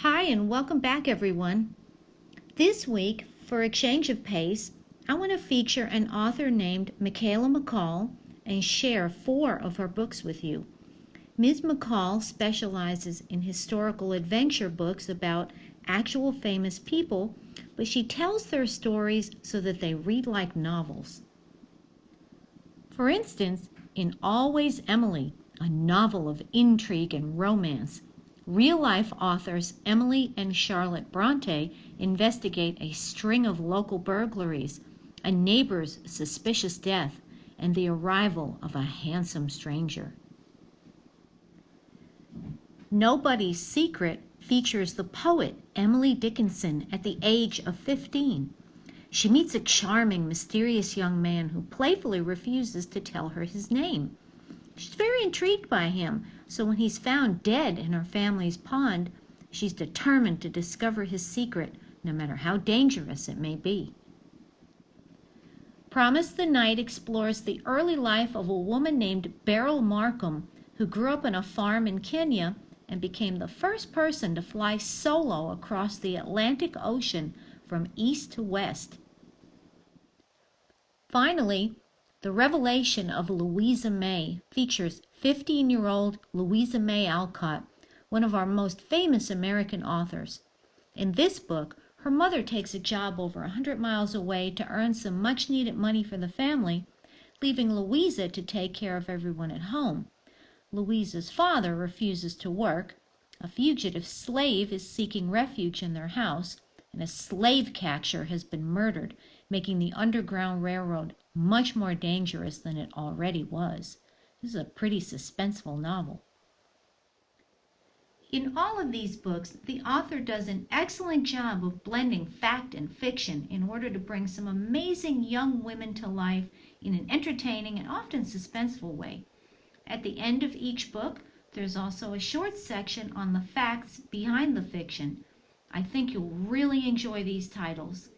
Hi, and welcome back, everyone. This week, for a change of pace, I want to feature an author named Michaela MacColl and share 4 of her books with you. Ms. MacColl specializes in historical adventure books about actual famous people, but she tells their stories so that they read like novels. For instance, in Always Emily, a novel of intrigue and romance, real-life authors Emily and Charlotte Bronte investigate a string of local burglaries, a neighbor's suspicious death, and the arrival of a handsome stranger. Nobody's Secret features the poet Emily Dickinson at the age of 15. She meets a charming, mysterious young man who playfully refuses to tell her his name. She's very intrigued by him, so when he's found dead in her family's pond, she's determined to discover his secret, no matter how dangerous it may be. Promise the Night explores the early life of a woman named Beryl Markham, who grew up on a farm in Kenya and became the first person to fly solo across the Atlantic Ocean from east to west. Finally, The Revelation of Louisa May features 15-year-old Louisa May Alcott, one of our most famous American authors. In this book, her mother takes a job over 100 miles away to earn some much-needed money for the family, leaving Louisa to take care of everyone at home. Louisa's father refuses to work, a fugitive slave is seeking refuge in their house, and a slave catcher has been murdered, making the Underground Railroad much more dangerous than it already was. This is a pretty suspenseful novel. In all of these books, the author does an excellent job of blending fact and fiction in order to bring some amazing young women to life in an entertaining and often suspenseful way. At the end of each book, there's also a short section on the facts behind the fiction. I think you'll really enjoy these titles.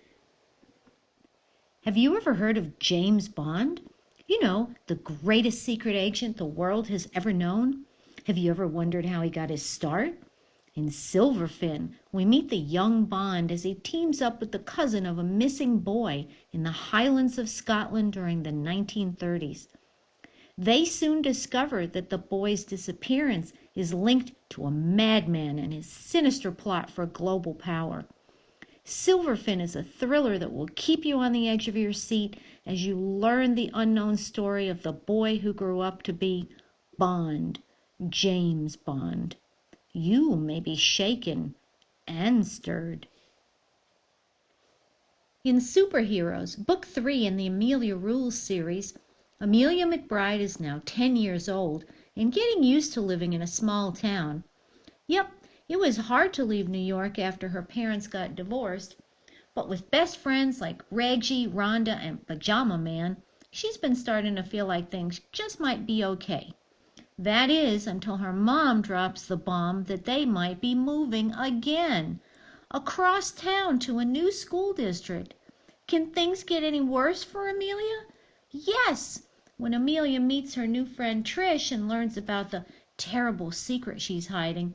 Have you ever heard of James Bond? You know, the greatest secret agent the world has ever known. Have you ever wondered how he got his start? In Silverfin, we meet the young Bond as he teams up with the cousin of a missing boy in the Highlands of Scotland during the 1930s. They soon discover that the boy's disappearance is linked to a madman and his sinister plot for global power. Silverfin is a thriller that will keep you on the edge of your seat as you learn the unknown story of the boy who grew up to be Bond, James Bond. You may be shaken and stirred. In Superheroes, Book 3 in the Amelia Rules series, Amelia McBride is now 10 years old and getting used to living in a small town. Yep, it was hard to leave New York after her parents got divorced, but with best friends like Reggie, Rhonda, and Pajama Man, she's been starting to feel like things just might be okay. That is, until her mom drops the bomb that they might be moving again, across town to a new school district. Can things get any worse for Amelia? Yes! When Amelia meets her new friend Trish and learns about the terrible secret she's hiding,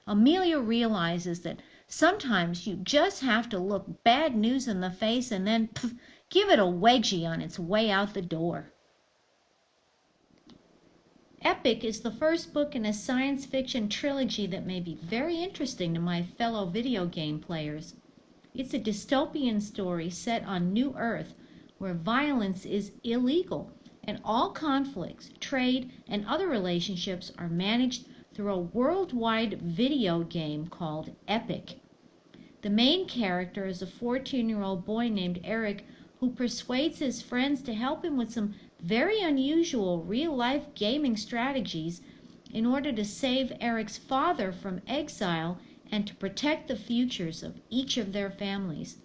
Amelia realizes that sometimes you just have to look bad news in the face and then give it a wedgie on its way out the door. Epic is the first book in a science fiction trilogy that may be very interesting to my fellow video game players. It's a dystopian story set on New Earth where violence is illegal and all conflicts, trade, and other relationships are managed through a worldwide video game called Epic. The main character is a 14-year-old boy named Eric who persuades his friends to help him with some very unusual real-life gaming strategies in order to save Eric's father from exile and to protect the futures of each of their families.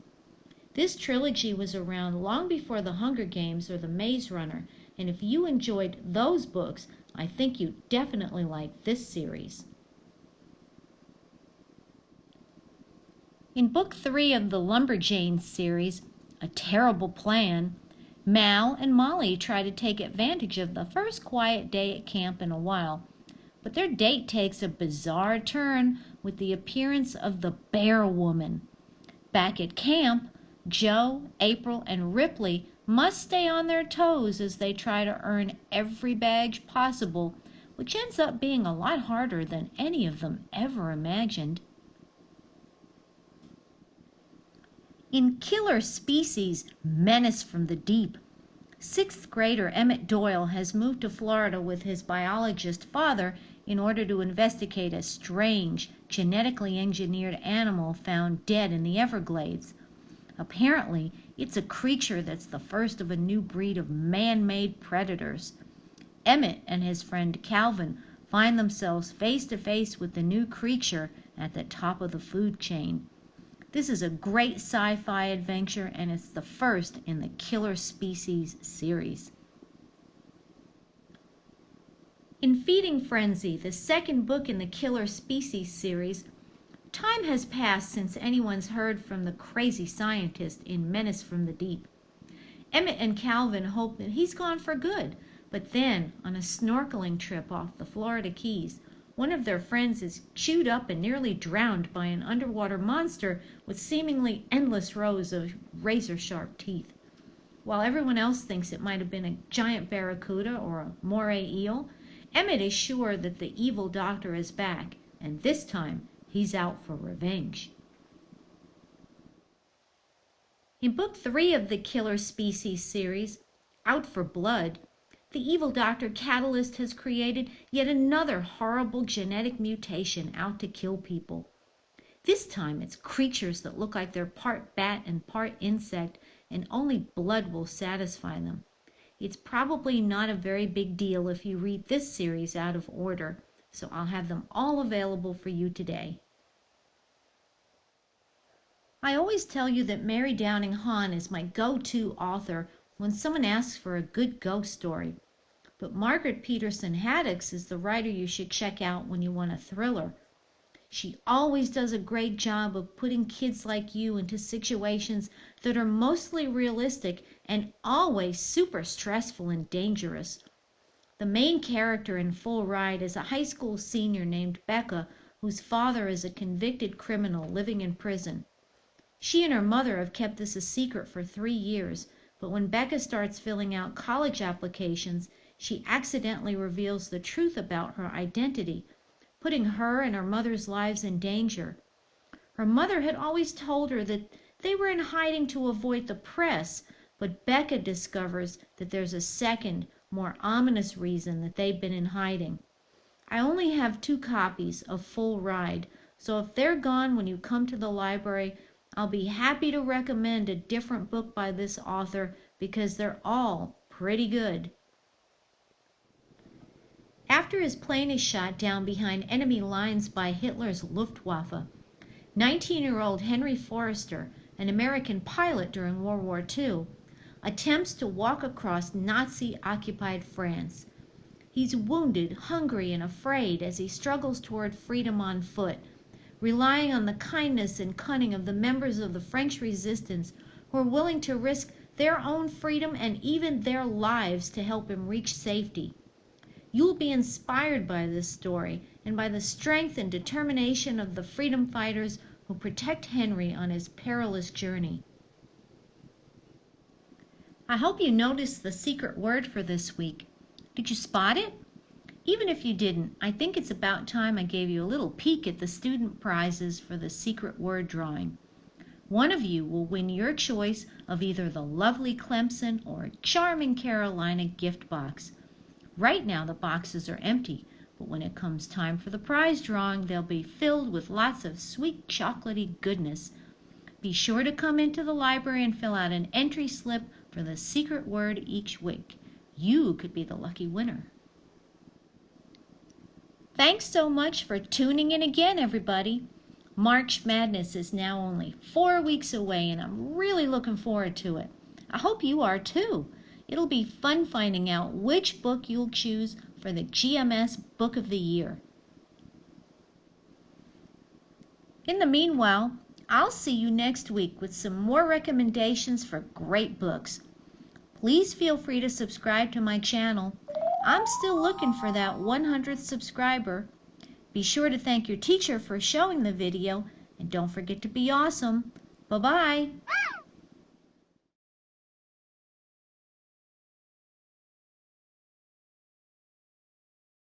This trilogy was around long before The Hunger Games or The Maze Runner, and if you enjoyed those books, I think you'd definitely like this series. In Book 3 of the Lumberjanes series, A Terrible Plan, Mal and Molly try to take advantage of the first quiet day at camp in a while, But their date takes a bizarre turn with the appearance of the Bear Woman. Back at camp, Joe, April, and Ripley must stay on their toes as they try to earn every badge possible, which ends up being a lot harder than any of them ever imagined. In Killer Species, Menace from the Deep, 6th grader Emmett Doyle has moved to Florida with his biologist father in order to investigate a strange, genetically engineered animal found dead in the Everglades. Apparently, it's a creature that's the first of a new breed of man-made predators. Emmett and his friend Calvin find themselves face to face with the new creature at the top of the food chain. This is a great sci-fi adventure, and it's the first in the Killer Species series. In Feeding Frenzy, the second book in the Killer Species series, time has passed since anyone's heard from the crazy scientist in Menace from the Deep. Emmett and Calvin hope that he's gone for good, but then, on a snorkeling trip off the Florida Keys, one of their friends is chewed up and nearly drowned by an underwater monster with seemingly endless rows of razor-sharp teeth. While everyone else thinks it might have been a giant barracuda or a moray eel, Emmett is sure that the evil doctor is back, and this time he's out for revenge. In Book 3 of the Killer Species series, Out for Blood, the evil Dr. Catalyst has created yet another horrible genetic mutation out to kill people. This time it's creatures that look like they're part bat and part insect, and only blood will satisfy them. It's probably not a very big deal if you read this series out of order, so I'll have them all available for you today. I always tell you that Mary Downing Hahn is my go-to author when someone asks for a good ghost story. But Margaret Peterson Haddix is the writer you should check out when you want a thriller. She always does a great job of putting kids like you into situations that are mostly realistic and always super stressful and dangerous. The main character in Full Ride is a high school senior named Becca, whose father is a convicted criminal living in prison. She and her mother have kept this a secret for 3 years, but when Becca starts filling out college applications, she accidentally reveals the truth about her identity, putting her and her mother's lives in danger. Her mother had always told her that they were in hiding to avoid the press, but Becca discovers that there's a second, more ominous reason that they've been in hiding. I only have 2 copies of Full Ride, so if they're gone when you come to the library, I'll be happy to recommend a different book by this author because they're all pretty good. After his plane is shot down behind enemy lines by Hitler's Luftwaffe, 19-year-old Henry Forrester, an American pilot during World War II, attempts to walk across Nazi-occupied France. He's wounded, hungry, and afraid as he struggles toward freedom on foot, relying on the kindness and cunning of the members of the French resistance who are willing to risk their own freedom and even their lives to help him reach safety. You'll be inspired by this story and by the strength and determination of the freedom fighters who protect Henry on his perilous journey. I hope you noticed the secret word for this week. Did you spot it? Even if you didn't, I think it's about time I gave you a little peek at the student prizes for the secret word drawing. One of you will win your choice of either the lovely Clemson or charming Carolina gift box. Right now the boxes are empty, but when it comes time for the prize drawing, they'll be filled with lots of sweet chocolatey goodness. Be sure to come into the library and fill out an entry slip for the secret word each week. You could be the lucky winner. Thanks so much for tuning in again, everybody. March Madness is now only 4 weeks away, and I'm really looking forward to it. I hope you are too. It'll be fun finding out which book you'll choose for the GMS Book of the Year. In the meanwhile, I'll see you next week with some more recommendations for great books. Please feel free to subscribe to my channel, I'm still looking for that 100th subscriber. Be sure to thank your teacher for showing the video, and don't forget to be awesome. Bye-bye.